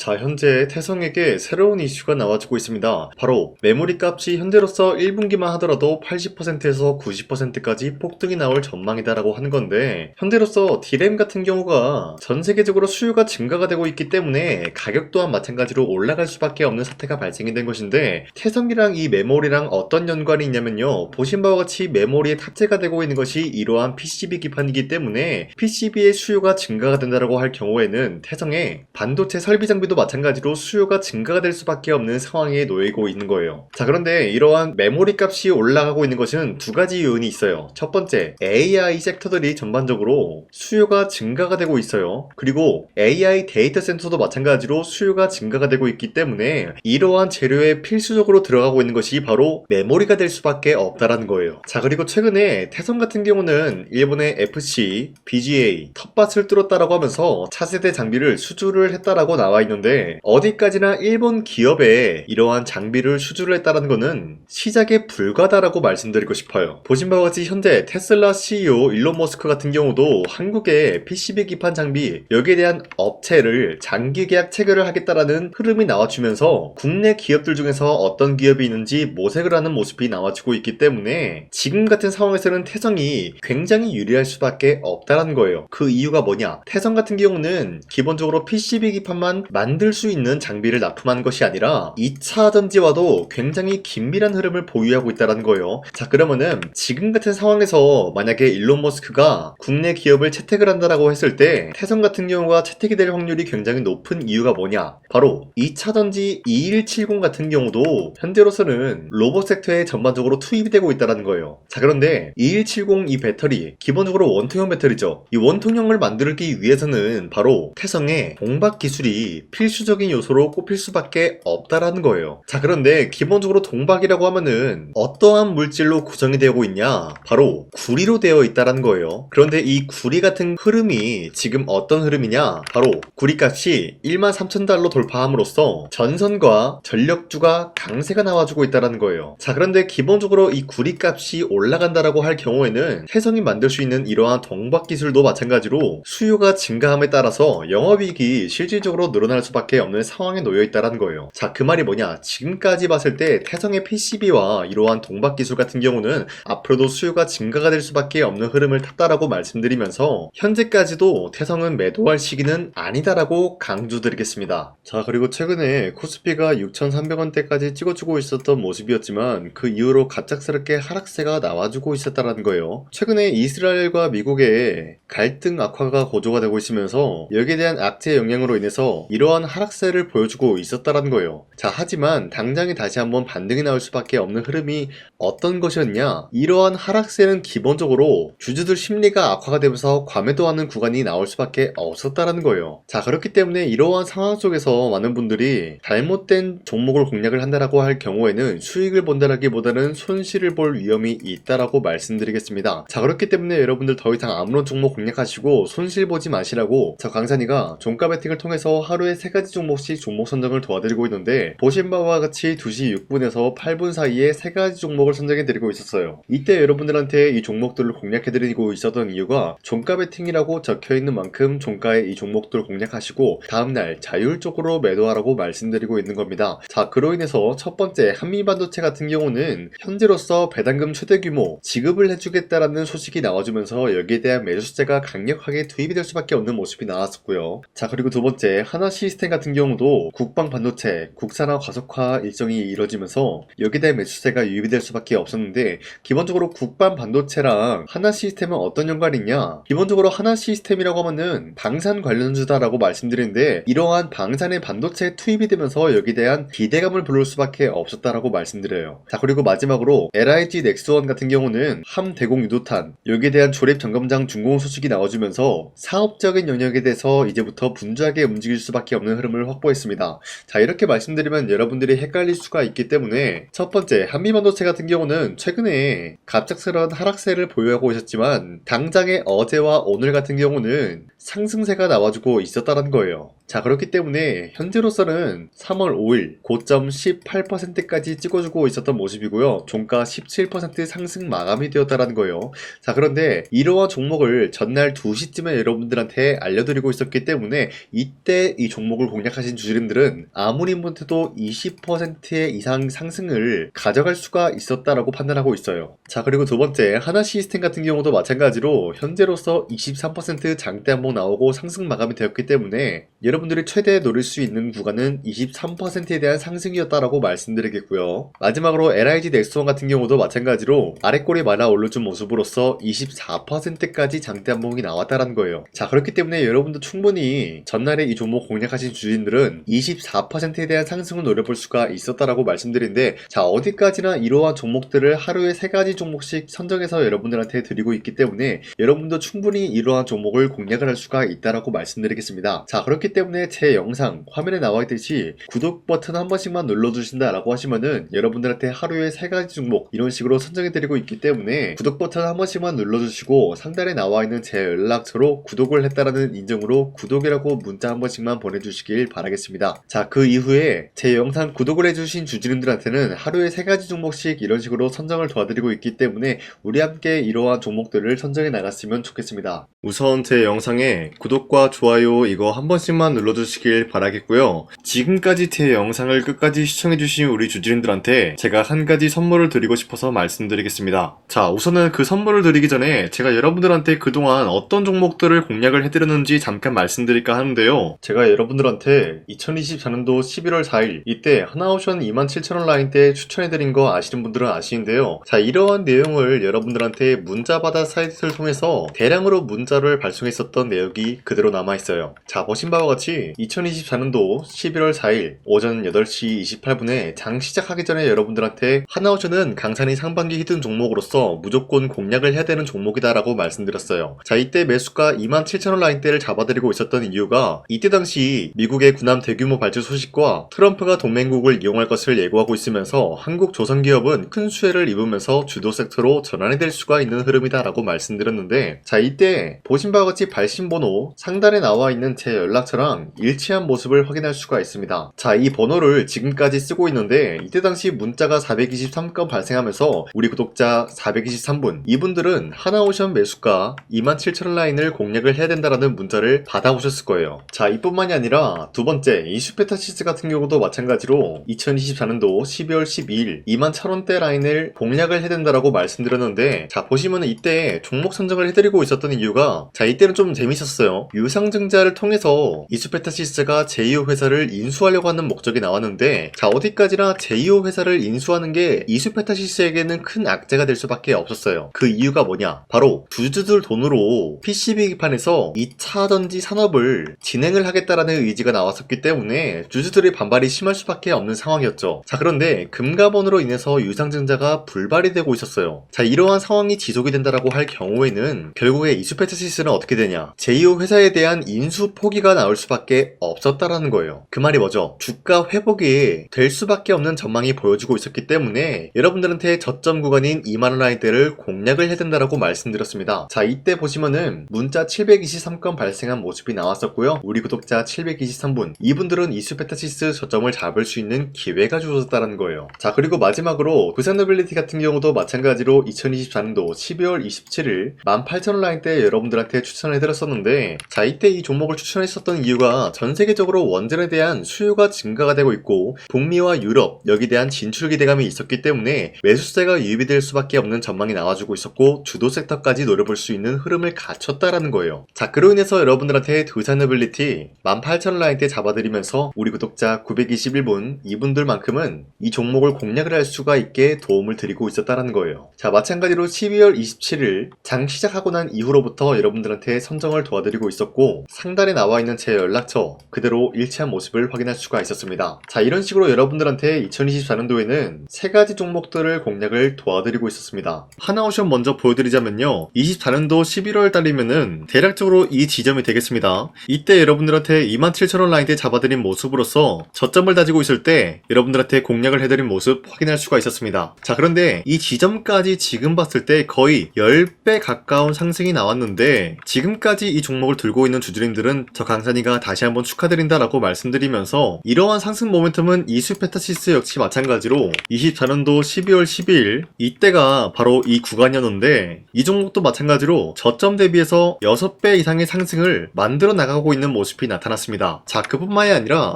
자, 현재 태성에게 새로운 이슈가 나와주고 있습니다. 바로 메모리 값이 현재로서 1분기만 하더라도 80%에서 90%까지 폭등이 나올 전망이다라고 하는 건데, 현재로서 D램 같은 경우가 전 세계적으로 수요가 증가가 되고 있기 때문에 가격 또한 마찬가지로 올라갈 수밖에 없는 사태가 발생이 된 것인데, 태성이랑 이 메모리랑 어떤 연관이 있냐면요, 보신 바와 같이 메모리에 탑재가 되고 있는 것이 이러한 PCB 기판이기 때문에 PCB의 수요가 증가가 된다라고 할 경우에는 태성의 반도체 설비 장비도 마찬가지로 수요가 증가가 될 수밖에 없는 상황에 놓이고 있는 거예요. 자, 그런데 이러한 메모리 값이 올라가고 있는 것은 두 가지 요인이 있어요. 첫 번째, AI 섹터들이 전반적으로 수요가 증가가 되고 있어요. 그리고 AI 데이터 센터도 마찬가지로 수요가 증가가 되고 있기 때문에 이러한 재료에 필수적으로 들어가고 있는 것이 바로 메모리가 될 수밖에 없다라는 거예요. 자, 그리고 최근에 태성 같은 경우는 일본의 FC, BGA, 텃밭을 뚫었다라고 하면서 차세대 장비를 수주를 했다라고 나와 있는데, 어디까지나 일본 기업에 이러한 장비를 수주를 했다는 것은 시작에 불과하다라고 말씀드리고 싶어요. 보신 바와 같이 현재 테슬라 CEO 일론 머스크 같은 경우도 한국의 PCB 기판 장비 여기에 대한 업체를 장기 계약 체결을 하겠다라는 흐름이 나와주면서 국내 기업들 중에서 어떤 기업이 있는지 모색을 하는 모습이 나와주고 있기 때문에 지금 같은 상황에서는 태성이 굉장히 유리할 수밖에 없다라는 거예요. 그 이유가 뭐냐? 태성 같은 경우는 기본적으로 PCB 기판만 만들 수 있는 장비를 납품하는 것이 아니라 2차 전지와도 굉장히 긴밀한 흐름을 보유하고 있다는 거예요. 자, 그러면은 지금 같은 상황에서 만약에 일론 머스크가 국내 기업을 채택을 한다라고 했을 때 태성 같은 경우가 채택이 될 확률이 굉장히 높은 이유가 뭐냐? 바로 2차 전지 2170 같은 경우도 현재로서는 로봇 섹터에 전반적으로 투입이 되고 있다는 거예요. 자, 그런데 2170 이 배터리 기본적으로 원통형 배터리죠. 이 원통형을 만들기 위해서는 바로 태성의 동박 기술이 필수적인 요소로 꼽힐 수밖에 없다라는 거예요. 자, 그런데 기본적으로 동박이라고 하면은 어떠한 물질로 구성이 되고 있냐? 바로 구리로 되어 있다라는 거예요. 그런데 이 구리 같은 흐름이 지금 어떤 흐름이냐? 바로 구리값이 13,000달러 돌파함으로써 전선과 전력주가 강세가 나와주고 있다라는 거예요. 자, 그런데 기본적으로 이 구리값이 올라간다라고 할 경우에는 태성이 만들 수 있는 이러한 동박 기술도 마찬가지로 수요가 증가함에 따라서 영업이익이 실질적으로 늘어날 수밖에 없는 상황에 놓여 있다는 거예요. 자, 그 말이 뭐냐? 지금까지 봤을 때 태성의 PCB와 이러한 동박 기술 같은 경우는 앞으로도 수요가 증가가 될 수밖에 없는 흐름을 탔다라고 말씀드리면서 현재까지도 태성은 매도할 시기는 아니다라고 강조드리겠습니다. 자, 그리고 최근에 코스피가 6,300원대까지 찍어주고 있었던 모습이었지만 그 이후로 갑작스럽게 하락세가 나와주고 있었다는 거예요. 최근에 이스라엘과 미국의 갈등 악화가 고조가 되고 있으면서 여기에 대한 악재 영향으로 인해서 이러한 하락세를 보여주고 있었다는 거예요. 자, 하지만 당장에 다시 한번 반등이 나올 수밖에 없는 흐름이 어떤 것이었냐? 이러한 하락세는 기본적으로 주주들 심리가 악화가 되면서 과매도하는 구간이 나올 수밖에 없었다는 거예요. 자, 그렇기 때문에 이러한 상황 속에서 많은 분들이 잘못된 종목을 공략을 한다라고 할 경우에는 수익을 본다라기보다는 손실을 볼 위험이 있다라고 말씀드리겠습니다. 자, 그렇기 때문에 여러분들 더 이상 아무런 종목 공략하시고 손실 보지 마시라고 저 강산이가 종가 베팅을 통해서 하루에 3가지 종목씩 종목 선정을 도와드리고 있는데, 보신 바와 같이 2시 6분에서 8분 사이에 3가지 종목을 선정해 드리고 있었어요. 이때 여러분들한테 이 종목들을 공략해 드리고 있었던 이유가 종가 베팅이라고 적혀 있는 만큼 종가에 이 종목들을 공략하시고 다음날 자율적으로 매도하라고 말씀드리고 있는 겁니다. 자, 그로 인해서 첫 번째 한미반도체 같은 경우는 현재로서 배당금 최대 규모 지급을 해주겠다라는 소식이 나와주면서 여기에 대한 매수세가 강력하게 투입이 될 수밖에 없는 모습이 나왔었고요. 자, 그리고 두 번째 하나 시스템 같은 경우도 국방 반도체 국산화 가속화 일정이 이뤄지면서 여기에 대한 매수세가 유입이 될 수밖에 없었는데, 기본적으로 국방 반도체랑 하나 시스템은 어떤 연관이 있냐? 기본적으로 하나 시스템이라고 하면은 방산 관련주다라고 말씀드리는데, 이러한 방산의 반도체에 투입이 되면서 여기에 대한 기대감을 불러올 수밖에 없었다라고 말씀드려요. 자, 그리고 마지막으로 LIG 넥스원 같은 경우는 함대공 유도탄 여기에 대한 조립 점검장 준공 소식이 나와주면서 사업적인 영역에 대해서 이제부터 분주하게 움직일 수밖에 없는 흐름을 확보했습니다. 자, 이렇게 말씀드리면 여러분들이 헷갈릴 수가 있기 때문에 첫 번째 한미반도체 같은 경우는 최근에 갑작스러운 하락세를 보유하고 있었지만 당장의 어제와 오늘 같은 경우는 상승세가 나와주고 있었다는 거예요. 자, 그렇기 때문에 현재로서는 3월 5일 고점 18%까지 찍어주고 있었던 모습이고요. 종가 17% 상승 마감이 되었다라는 거예요. 자, 그런데 이러한 종목을 전날 2시쯤에 여러분들한테 알려드리고 있었기 때문에 이때 이 종목을 공략하신 주주님들은 아무리 못해도 20% 이상 상승을 가져갈 수가 있었다라고 판단하고 있어요. 자, 그리고 두 번째 하나 시스템 같은 경우도 마찬가지로 현재로서 23% 장대 한번 나오고 상승 마감이 되었기 때문에 여러분들이 최대 노릴 수 있는 구간은 23%에 대한 상승이었다라고 말씀드리겠고요. 마지막으로 LIG 넥스원 같은 경우도 마찬가지로 아래꼬리 많아 올려준 모습으로서 24%까지 장대 한봉이 나왔다라는 거예요. 자, 그렇기 때문에 여러분도 충분히 전날에 이 종목 공략하신 주인들은 24%에 대한 상승을 노려볼 수가 있었다라고 말씀드린데, 자, 어디까지나 이러한 종목들을 하루에 3가지 종목씩 선정해서 여러분들한테 드리고 있기 때문에 여러분도 충분히 이러한 종목을 공략을 할 수가 있다라고 말씀드리겠습니다. 자, 그렇기 때문에 제 영상 화면에 나와 있듯이 구독 버튼 한 번씩만 눌러주신다라고 하시면은 여러분들한테 하루에 3가지 종목 이런 식으로 선정해드리고 있기 때문에 구독 버튼 한 번씩만 눌러주시고 상단에 나와 있는 제 연락처로 구독을 했다라는 인증으로 구독이라고 문자 한 번씩만 보내주시길 바라겠습니다. 자, 그 이후에 제 영상 구독을 해주신 주주님들한테는 하루에 3가지 종목씩 이런 식으로 선정을 도와드리고 있기 때문에 우리 함께 이러한 종목들을 선정해 나갔으면 좋겠습니다. 우선 제 영상에 구독과 좋아요 이거 한 번씩만 눌러주시길 바라겠고요. 지금까지 제 영상을 끝까지 시청해주신 우리 주주님들한테 제가 한 가지 선물을 드리고 싶어서 말씀드리겠습니다. 자, 우선은 그 선물을 드리기 전에 제가 여러분들한테 그동안 어떤 종목들을 공략을 해드렸는지 잠깐 말씀드릴까 하는데요. 제가 여러분들한테 2024년도 11월 4일 이때 하나오션 27,000원 라인대 추천해드린 거 아시는 분들은 아시는데요. 자, 이러한 내용을 여러분들한테 문자받아 사이트를 통해서 대량으로 문자를 발송했었던 내역이 그대로 남아있어요. 자, 보신 바와 같이 2024년도 11월 4일 오전 8시 28분에 장 시작하기 전에 여러분들한테 하나오션은 강산이 상반기 히든 종목으로서 무조건 공략을 해야 되는 종목이다 라고 말씀드렸어요. 자, 이때 매수가 27,000원 라인대를 잡아드리고 있었던 이유가 이때 당시 미국의 군함 대규모 발주 소식과 트럼프가 동맹국을 이용할 것을 예고하고 있으면서 한국 조선기업은 큰 수혜를 입으면서 주도 섹터로 전환이 될 수가 있는 흐름이다 라고 말씀드렸는데, 자, 이때 보신 바와 같이 발신번호 상단에 나와 있는 제 연락처랑 일치한 모습을 확인할 수가 있습니다. 자, 이 번호를 지금까지 쓰고 있는데 이때 당시 문자가 423건 발생하면서 우리 구독자 423분 이분들은 하나오션 매수가 27,000원 라인을 공략을 해야 된다라는 문자를 받아오셨을 거예요. 자, 이뿐만이 아니라 두 번째 이슈페타시스 같은 경우도 마찬가지로 2024년도 12월 12일 21,000원대 라인을 공략을 해야 된다라고 말씀드렸는데, 자, 보시면 이때 종목 선정을 해드리고 있었던 이유가, 자, 이때는 좀 재밌었어요. 유상증자를 통해서 이슈페타시스가 제2호 회사를 인수하려고 하는 목적이 나왔는데, 자, 어디까지나 제2호 회사를 인수하는 게 이슈페타시스에게는 큰 악재가 될 수밖에 없었어요. 그 이유가 뭐냐? 바로 주주들 돈으로 PCB기판에서 2차 전지 산업을 진행을 하겠다라는 의지가 나왔었기 때문에 주주들의 반발이 심할 수밖에 없는 상황이었죠. 자, 그런데 금가번으로 인해서 유상증자가 불발이 되고 있었어요. 자, 이러한 상황이 지속이 된다라고 할 경우에는 결국에 이슈페타시스는 어떻게 되냐? 제2호 회사에 대한 인수 포기가 나올 수밖에 없었다라는 거예요. 그 말이 뭐죠? 주가 회복이 될 수밖에 없는 전망이 보여지고 있었기 때문에 여러분들한테 저점 구간인 2만원 라인대를 공략을 해야 된다라고 말씀드렸습니다. 자, 이때 보시면은 문자 723건 발생한 모습이 나왔었고요. 우리 구독자 723분 이분들은 이슈페타시스 저점을 잡을 수 있는 기회가 주어졌다는 거예요. 자, 그리고 마지막으로 부산노빌리티 같은 경우도 마찬가지로 2024년도 12월 27일 18,000원 라인대 여러분들한테 추천해드렸었는데, 자, 이때 이 종목을 추천했었던 이유가 전 세계적으로 원전에 대한 수요가 증가가 되고 있고 북미와 유럽 여기에 대한 진출 기대감이 있었기 때문에 매수세가 유입이 될 수밖에 없는 전망이 나와주고 있었고 주도 섹터까지 노려볼 수 있는 흐름을 갖췄다라는 거예요. 자, 그로 인해서 여러분들한테 두산노빌리티 18,000원 라인대 잡아드리면서 우리 구독자 921분 이분들만큼은 이 종목을 공략을 할 수가 있게 도움을 드리고 있었다라는 거예요. 자, 마찬가지로 12월 27일 장 시작하고 난 이후로부터 여러분들한테 선정을 도와드리고 있었고 상단에 나와 있는 제 연락처 그대로 일치한 모습을 확인할 수가 있었습니다. 자, 이런 식으로 여러분들한테 2024년도에는 3가지 종목들을 공략을 도와드리고 있었습니다. 하나오션 먼저 보여드리자면요, 24년도 11월 달이면은 대략적으로 이 지점이 되겠습니다. 이때 여러분들한테 27,000원 라인대 잡아드린 모습으로서 저점을 다지고 있을 때 여러분들한테 공략을 해드린 모습 확인할 수가 있었습니다. 자, 그런데 이 지점까지 지금 봤을 때 거의 10배 가까운 상승이 나왔는데 지금까지 이 종목을 들고 있는 주주님들은 저 강산이가 다시 한번 축하드린다라고 말씀드리면서 이러한 상승 모멘텀은 이수페타시스 역시 마찬가지로 24년도 12월 12일 이때가 바로 이 구간이었는데 이 종목도 마찬가지로 저점 대비해서 6배 이상의 상승을 만들어 나가고 있는 모습이 나타났습니다. 자, 그뿐만이 아니라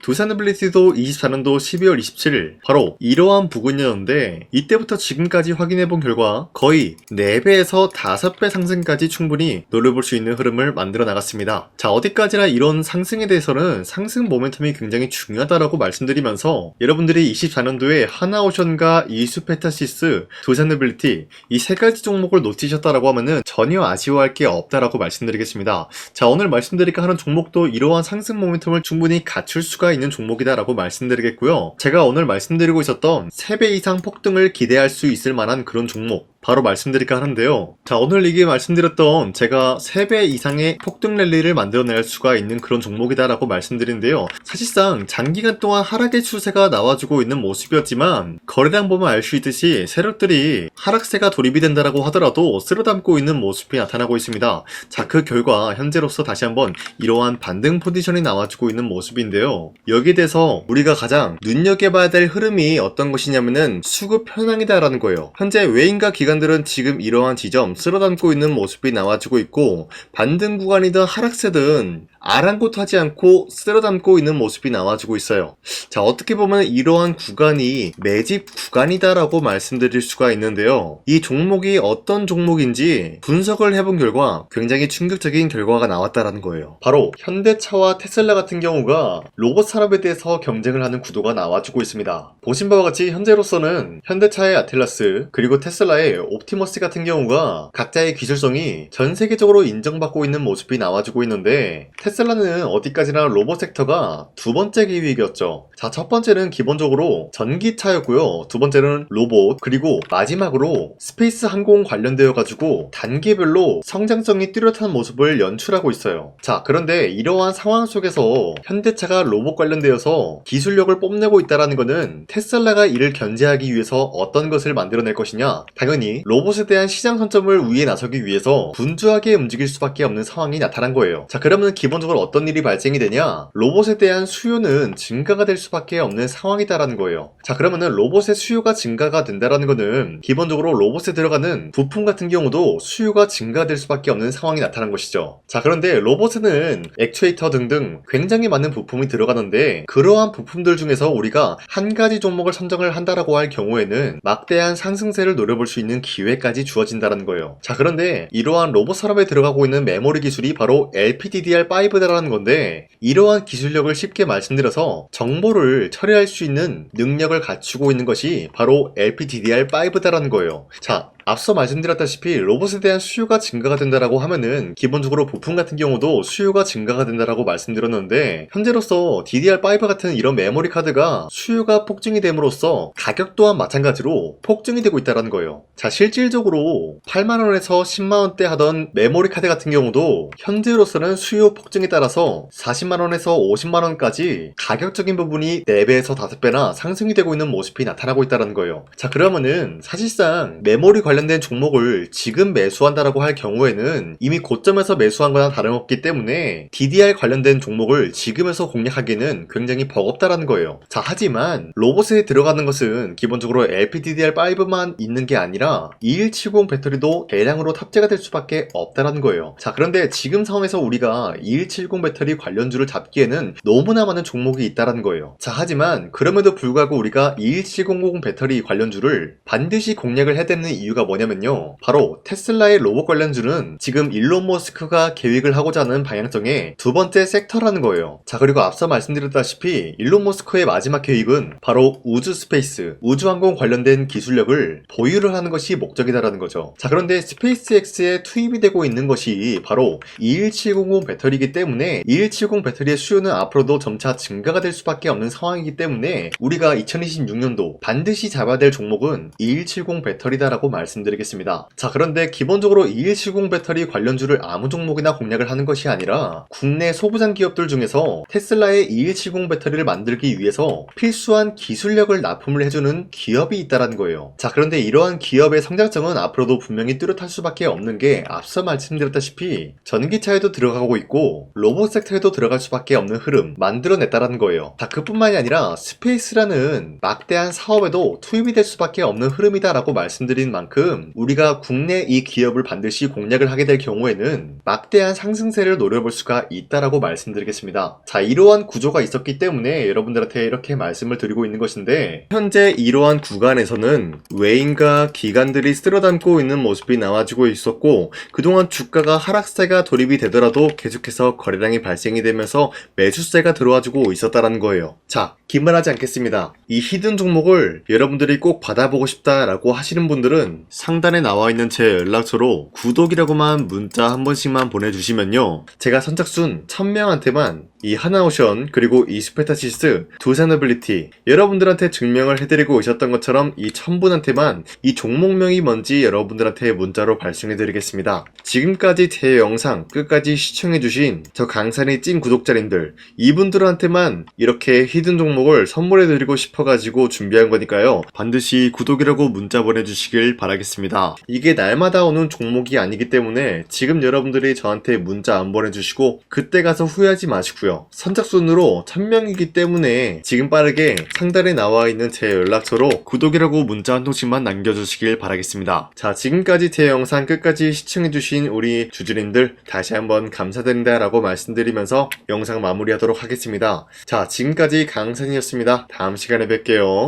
두산노빌리티도 24년도 12월 27일 바로 이러한 부근이었는데 이때부터 지금까지 확인해본 결과 거의 4배에서 5배 상승까지 충분히 노려볼 수 있는 흐름을 만들어 나갔습니다. 자, 어디까지나 이런 상승에 대해서는 상승 모멘텀이 굉장히 중요하다라고 말씀드리면서 여러분들이 24년도에 하나오션과 이수페타시스, 두산노빌리티 이 3가지 종목을 놓치셨다라고 하면은 전혀 아쉬워할 게 없다라고 말씀드리겠습니다. 자, 오늘 말씀드릴까 하는 종목도 이러한 상승 모멘텀을 충분히 갖출 수가 있는 종목이다라고 말씀드리겠고요. 제가 오늘 말씀드리고 있었던 3배 이상 폭등을 기대할 수 있을 만한 그런 종목 바로 말씀드릴까 하는데요. 자, 오늘 이게 말씀드렸던 제가 3배 이상의 폭등 랠리를 만들어낼 수가 있는 그런 종목이다라고 말씀드리는데요. 사실상 장기간 동안 하락의 추세가 나와주고 있는 모습이었지만 거래량 보면 알 수 있듯이 세력들이 하락세가 돌입이 된다라고 하더라도 쓸어담고 있는 모습이 나타나고 있습니다. 자, 그 결과 현재로서 다시 한번 이러한 반등 포지션이 나와주고 있는 모습인데요. 여기에 대해서 우리가 가장 눈여겨봐야 될 흐름이 어떤 것이냐면은 수급 현황이다라는 거예요. 현재 외인과 기관들은 지금 이러한 지점 쓸어담고 있는 모습이 나와주고 있고 반등 구간이든 하락세든 아랑곳하지 않고 쓸어담고 있는 모습이 나와주고 있어요. 자, 어떻게 보면 이러한 구간이 매집 구간이다라고 말씀드릴 수가 있는데요. 이 종목이 어떤 종목인지 분석을 해본 결과 굉장히 충격적인 결과가 나왔다라는 거예요. 바로 현대차와 테슬라 같은 경우가 로봇 산업에 대해서 경쟁을 하는 구도가 나와주고 있습니다. 보신 바와 같이 현재로서는 현대차의 아틀라스 그리고 테슬라의 옵티머스 같은 경우가 각자의 기술성이 전 세계적으로 인정받고 있는 모습이 나와주고 있는데 테슬라는 어디까지나 로봇 섹터가 두 번째 기획이었죠. 자, 첫 번째는 기본적으로 전기차였고요. 두 번째는 로봇, 그리고 마지막으로 스페이스 항공 관련되어 가지고 단계별로 성장성이 뚜렷한 모습을 연출하고 있어요. 자, 그런데 이러한 상황 속에서 현대차가 로봇 관련되어서 기술력을 뽐내고 있다는 것은 테슬라가 이를 견제하기 위해서 어떤 것을 만들어낼 것이냐? 당연히 로봇에 대한 시장 선점을 위해 나서기 위해서 분주하게 움직일 수밖에 없는 상황이 나타난 거예요. 자, 그러면 기본적으로 어떤 일이 발생이 되냐? 로봇에 대한 수요는 증가가 될 수밖에 없는 상황이다라는 거예요. 자, 그러면은 로봇의 수요가 증가가 된다라는 거는 기본적으로 로봇에 들어가는 부품 같은 경우도 수요가 증가될 수밖에 없는 상황이 나타난 것이죠. 자, 그런데 로봇에는 액추에이터 등등 굉장히 많은 부품이 들어가는데 그러한 부품들 중에서 우리가 한 가지 종목을 선정을 한다라고 할 경우에는 막대한 상승세를 노려볼 수 있는 기회까지 주어진다는 거예요. 자, 그런데 이러한 로봇 산업에 들어가고 있는 메모리 기술이 바로 LPDDR5다라는 건데 이러한 기술력을 쉽게 말씀드려서 정보를 처리할 수 있는 능력을 갖추고 있는 것이 바로 LPDDR5다라는 거예요. 자, 앞서 말씀드렸다시피 로봇에 대한 수요가 증가가 된다라고 하면은 기본적으로 부품 같은 경우도 수요가 증가가 된다라고 말씀드렸는데 현재로서 DDR5 같은 이런 메모리 카드가 수요가 폭증이 됨으로써 가격 또한 마찬가지로 폭증이 되고 있다는 거예요. 자, 실질적으로 8만원에서 10만원대 하던 메모리 카드 같은 경우도 현재로서는 수요 폭증에 따라서 40만원에서 50만원까지 가격적인 부분이 4배에서 5배나 상승이 되고 있는 모습이 나타나고 있다는 거예요. 자, 그러면은 사실상 메모리 관련된 종목을 지금 매수한다라고 할 경우에는 이미 고점에서 매수한 거나 다름없기 때문에 DDR 관련된 종목을 지금에서 공략하기는 굉장히 버겁다라는 거예요. 자, 하지만 로봇에 들어가는 것은 기본적으로 LPDDR5만 있는 게 아니라 2170 배터리도 대량으로 탑재가 될 수밖에 없다라는 거예요. 자, 그런데 지금 상황에서 우리가 2170 배터리 관련주를 잡기에는 너무나 많은 종목이 있다라는 거예요. 자, 하지만 그럼에도 불구하고 우리가 21700 배터리 관련주를 반드시 공략을 해야 되는 이유가 뭐냐면요, 바로 테슬라의 로봇 관련주는 지금 일론 머스크가 계획을 하고자 하는 방향성의 두 번째 섹터라는 거예요. 자, 그리고 앞서 말씀드렸다시피 일론 머스크의 마지막 계획은 바로 우주 스페이스, 우주항공 관련된 기술력을 보유를 하는 것이 목적이다라는 거죠. 자, 그런데 스페이스X에 투입이 되고 있는 것이 바로 21700 배터리이기 때문에 21700 배터리의 수요는 앞으로도 점차 증가가 될 수밖에 없는 상황이기 때문에 우리가 2026년도 반드시 잡아야 될 종목은 2170 배터리다라고 말씀드립니다. 말씀드리겠습니다. 자, 그런데 기본적으로 2170 배터리 관련주를 아무 종목이나 공략을 하는 것이 아니라 국내 소부장 기업들 중에서 테슬라의 2170 배터리를 만들기 위해서 필수한 기술력을 납품을 해주는 기업이 있다는 거예요. 자, 그런데 이러한 기업의 성장성은 앞으로도 분명히 뚜렷할 수밖에 없는 게 앞서 말씀드렸다시피 전기차에도 들어가고 있고 로봇 섹터에도 들어갈 수밖에 없는 흐름 만들어냈다라는 거예요. 자, 그뿐만이 아니라 스페이스라는 막대한 사업에도 투입이 될 수밖에 없는 흐름이다라고 말씀드린 만큼 우리가 국내 이 기업을 반드시 공략을 하게 될 경우에는 막대한 상승세를 노려볼 수가 있다라고 말씀드리겠습니다. 자, 이러한 구조가 있었기 때문에 여러분들한테 이렇게 말씀을 드리고 있는 것인데, 현재 이러한 구간에서는 외인과 기관들이 쓸어담고 있는 모습이 나와지고 있었고, 그동안 주가가 하락세가 돌입이 되더라도 계속해서 거래량이 발생이 되면서 매수세가 들어와주고 있었다는 거예요. 자, 기만하지 않겠습니다. 이 히든 종목을 여러분들이 꼭 받아보고 싶다라고 하시는 분들은 상단에 나와 있는 제 연락처로 구독이라고만 문자 한 번씩만 보내주시면요, 제가 선착순 1000명한테만 이 하나오션 그리고 이 스페타시스 두산어빌리티 여러분들한테 증명을 해드리고 있었던 것처럼 이 1000분한테만 이 종목명이 뭔지 여러분들한테 문자로 발송해드리겠습니다. 지금까지 제 영상 끝까지 시청해주신 저 강산의 찐 구독자님들, 이분들한테만 이렇게 히든 종목을 선물해드리고 싶어가지고 준비한 거니까요, 반드시 구독이라고 문자 보내주시길 바라겠습니다. 이게 날마다 오는 종목이 아니기 때문에 지금 여러분들이 저한테 문자 안 보내주시고 그때 가서 후회하지 마시고요, 선착순으로 1000명이기 때문에 지금 빠르게 상단에 나와 있는 제 연락처로 구독이라고 문자 한 통씩만 남겨주시길 바라겠습니다. 자, 지금까지 제 영상 끝까지 시청해주신 우리 주주님들 다시 한번 감사드린다 라고 말씀드리면서 영상 마무리하도록 하겠습니다. 자, 지금까지 강산이었습니다. 다음 시간에 뵐게요.